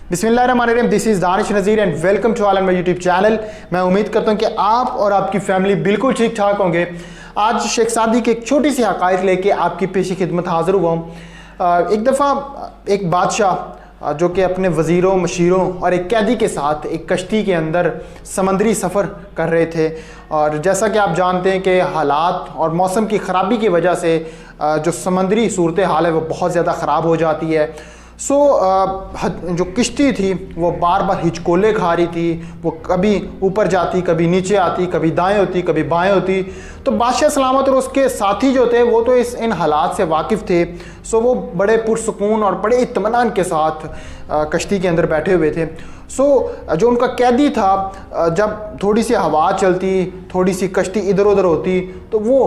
बिस्मिल्लाहिर्रहमानिर्रहीम, this is Danish Nazir and welcome to all on my YouTube channel. मैं उम्मीद करता हूं कि आप और आपकी फैमिली बिल्कुल ठीक ठाक होंगे। आज शेख सादी की एक छोटी सी हक़ाइक़ लेके आपकी पेशी खिदमत हाज़िर हुआ हूँ। एक दफ़ा एक बादशाह जो कि अपने वज़ीरों मशीरों और एक कैदी के साथ एक कश्ती के अंदर समंदरी सफ़र कर रहे थे, और जैसा कि आप जानते हैं कि हालात और मौसम की ख़राबी की वजह से जो समंदरी सूरत हाल है वो बहुत ज़्यादा ख़राब हो जाती है। जो किश्ती थी वो बार बार हिचकोले खा रही थी, वो कभी ऊपर जाती, कभी नीचे आती, कभी दाएं होती, कभी बाएं होती। तो बादशाह सलामत और उसके साथी जो थे वो तो इन हालात से वाकिफ़ थे। वो बड़े पुरसकून और बड़े इत्मीनान के साथ कश्ती के अंदर बैठे हुए थे। जो उनका कैदी था, जब थोड़ी सी हवा चलती, थोड़ी सी कश्ती इधर उधर होती, तो वो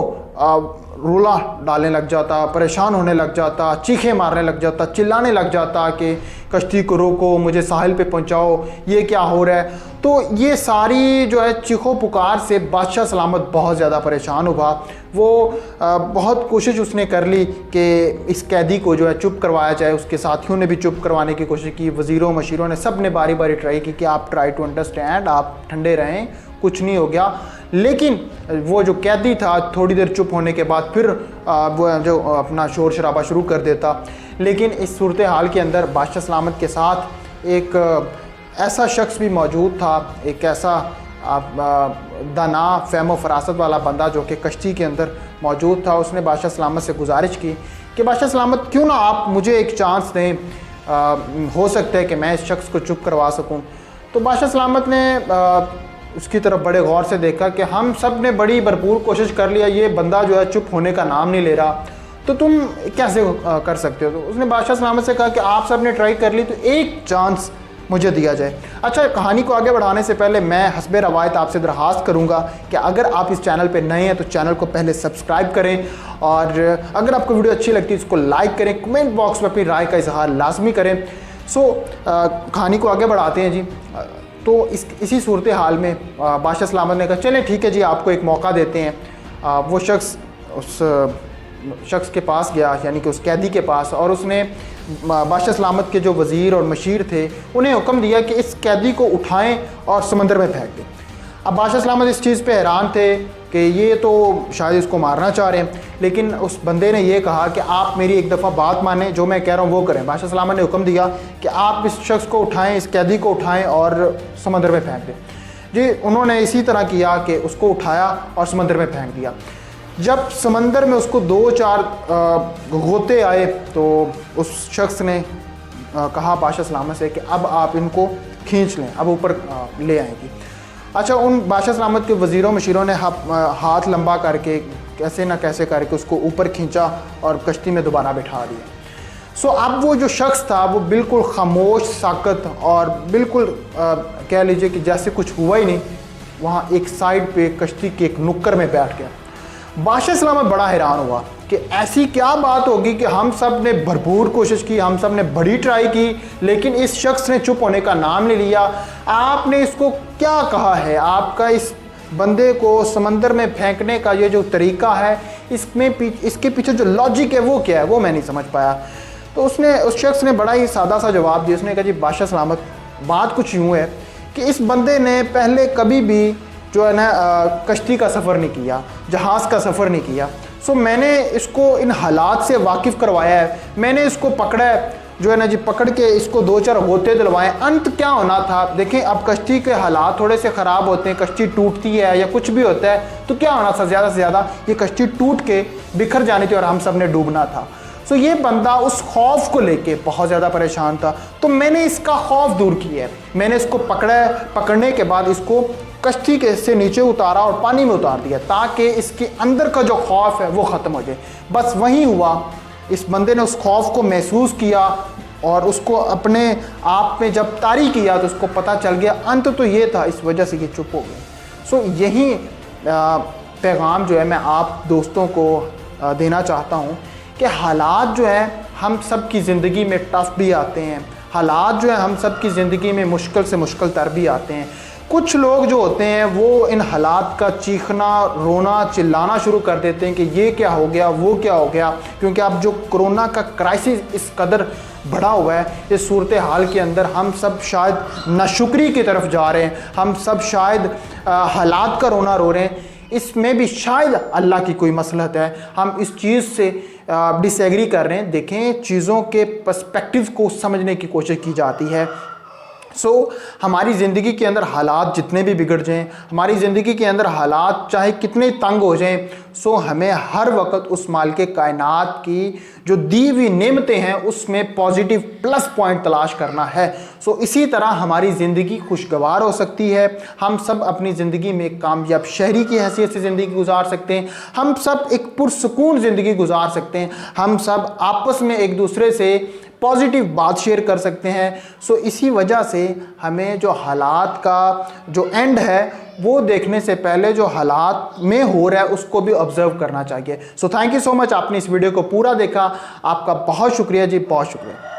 रोला डालने लग जाता, परेशान होने लग जाता, चीखें मारने लग जाता, चिल्लाने लग जाता कि कश्ती को रोको, मुझे साहिल पे पहुंचाओ, ये क्या हो रहा है। तो ये सारी जो है चीखों पुकार से बादशाह सलामत बहुत ज़्यादा परेशान हुआ। वो बहुत कोशिश उसने कर ली कि इस कैदी को जो है चुप करवाया जाए। उसके साथियों ने भी चुप करवाने की कोशिश की, वज़ीरों मशीरों ने सब ने बारी बारी ट्राई की कि आप ट्राई टू अंडरस्टैंड, आप ठंडे रहें, कुछ नहीं हो गया। लेकिन वो जो कैदी था थोड़ी देर चुप होने के बाद फिर वो जो अपना शोर शराबा शुरू कर देता। लेकिन इस सूरत हाल के अंदर बादशाह सलामत के साथ एक ऐसा शख्स भी मौजूद था, एक ऐसा दाना फ़हम फरासत वाला बंदा जो कि कश्ती के अंदर मौजूद था। उसने बादशाह सलामत से गुजारिश की कि बादशाह सलामत, क्यों ना आप मुझे एक चांस दें, हो सकता है कि मैं इस शख्स को चुप करवा सकूं। तो बादशाह सलामत ने उसकी तरफ बड़े गौर से देखा कि हम सब ने बड़ी भरपूर कोशिश कर लिया, ये बंदा जो है चुप होने का नाम नहीं ले रहा, तो तुम कैसे कर सकते हो। तो उसने बादशाह सलामत से कहा कि आप सब ने ट्राई कर ली, तो एक चांस मुझे दिया जाए। अच्छा, कहानी को आगे बढ़ाने से पहले मैं हस्बे रवायत आपसे दरख्वास्त करूंगा कि अगर आप इस चैनल पे नए हैं तो चैनल को पहले सब्सक्राइब करें, और अगर आपको वीडियो अच्छी लगती है इसको लाइक करें, कमेंट बॉक्स में अपनी राय का इजहार लाजमी करें। कहानी को आगे बढ़ाते हैं जी। तो इसी सूरत हाल में बादशाह सलामत ने कहा चलें ठीक है जी, आपको एक मौका देते हैं। वो शख्स उस शख्स के पास गया, यानी कि उस कैदी के पास, और उसने बादशाह सलामत के जो वज़ीर और मशीर थे उन्हें हुक्म दिया कि इस कैदी को उठाएं और समंदर में फेंक दें। अब बादशाह सलामत इस चीज़ पे हैरान थे कि ये तो शायद इसको मारना चाह रहे हैं, लेकिन उस बंदे ने ये कहा कि आप मेरी एक दफ़ा बात मानें, जो मैं कह रहा हूँ वो करें। बादशाह सलामत ने हुक्म दिया कि आप इस शख्स को उठाएं, इस कैदी को उठाएं और समंदर में फेंक दें। जी, उन्होंने इसी तरह किया कि उसको उठाया और समंदर में फेंक दिया। जब समंदर में उसको 2-4 गोते आए तो उस शख्स ने कहा बादशाह सलामत से कि अब आप इनको खींच लें, अब ऊपर ले आएंगी। अच्छा, उन बादशाह सलामत के वज़ीरों मशीरों ने हाथ लंबा करके कैसे ना कैसे करके उसको ऊपर खींचा और कश्ती में दोबारा बिठा दिया। अब वो जो शख्स था वो बिल्कुल खामोश साकत और बिल्कुल कह लीजिए कि जैसे कुछ हुआ ही नहीं, वहाँ एक साइड पे कश्ती के एक नुक्कर में बैठ गया। बादशाह सलामत बड़ा हैरान हुआ कि ऐसी क्या बात होगी कि हम सब ने भरपूर कोशिश की, हम सब ने बड़ी ट्राई की, लेकिन इस शख्स ने चुप होने का नाम नहीं लिया। आपने इसको क्या कहा है? आपका इस बंदे को समंदर में फेंकने का ये जो तरीका है, इसके पीछे जो लॉजिक है वो क्या है, वो मैं नहीं समझ पाया। तो उस शख्स ने बड़ा ही सादा सा जवाब दिया। उसने कहा जी बादशाह सलामत, बात कुछ यूँ है कि इस बंदे ने पहले कभी भी जो है ना कश्ती का सफ़र नहीं किया, जहाज़ का सफ़र नहीं किया। मैंने इसको इन हालात से वाकिफ़ करवाया है, मैंने इसको पकड़ा है, जो है ना जी पकड़ के इसको 2-4 गोते दिलवाए। अंत क्या होना था, देखें अब कश्ती के हालात थोड़े से ख़राब होते हैं, कश्ती टूटती है या कुछ भी होता है, तो क्या होना था, ज़्यादा से ज़्यादा ये कश्ती टूट के बिखर जानी थी और हम सब ने डूबना था। ये बंदा उस खौफ को लेके बहुत ज़्यादा परेशान था। तो मैंने इसका खौफ दूर किया है, मैंने इसको पकड़ा है, पकड़ने के बाद इसको कश्ती के से नीचे उतारा और पानी में उतार दिया ताकि इसके अंदर का जो खौफ है वो ख़त्म हो जाए। बस वही हुआ, इस बंदे ने उस खौफ को महसूस किया और उसको अपने आप में जब तारी किया तो उसको पता चल गया। अंत तो ये था, इस वजह से ये चुप हो गए। यही पैगाम जो है मैं आप दोस्तों को देना चाहता हूँ कि हालात जो है हम सब की ज़िंदगी में टफ भी आते हैं, हालात जो है हम सब की ज़िंदगी में मुश्किल से मुश्किल तर भी आते हैं। कुछ लोग जो होते हैं वो इन हालात का चीखना, रोना, चिल्लाना शुरू कर देते हैं कि ये क्या हो गया, वो क्या हो गया, क्योंकि अब जो कोरोना का क्राइसिस इस कदर बढ़ा हुआ है, इस सूरत हाल के अंदर हम सब शायद नाशुक्री की तरफ जा रहे हैं, हम सब शायद हालात का रोना रो रहे हैं। इसमें भी शायद अल्लाह की कोई मसलहत है, हम इस चीज़ से डिसएग्री कर रहे हैं। देखें, चीज़ों के पर्सपेक्टिव को समझने की कोशिश की जाती है। हमारी ज़िंदगी के अंदर हालात जितने भी बिगड़ जाएं, हमारी ज़िंदगी के अंदर हालात चाहे कितने तंग हो जाएं, हमें हर वक्त उस मालिक कायनात की जो दी हुई नेमतें हैं उसमें पॉजिटिव प्लस पॉइंट तलाश करना है। इसी तरह हमारी ज़िंदगी खुशगवार हो सकती है। हम सब अपनी ज़िंदगी में एक कामयाब शहरी की हैसियत से ज़िंदगी गुजार सकते हैं, हम सब एक पुरसुकून ज़िंदगी गुजार सकते हैं, हम सब आपस में एक दूसरे से पॉजिटिव बात शेयर कर सकते हैं। इसी वजह से हमें जो हालात का जो एंड है वो देखने से पहले जो हालात में हो रहा है उसको भी ऑब्जर्व करना चाहिए। थैंक यू सो मच, आपने इस वीडियो को पूरा देखा, आपका बहुत शुक्रिया जी, बहुत शुक्रिया।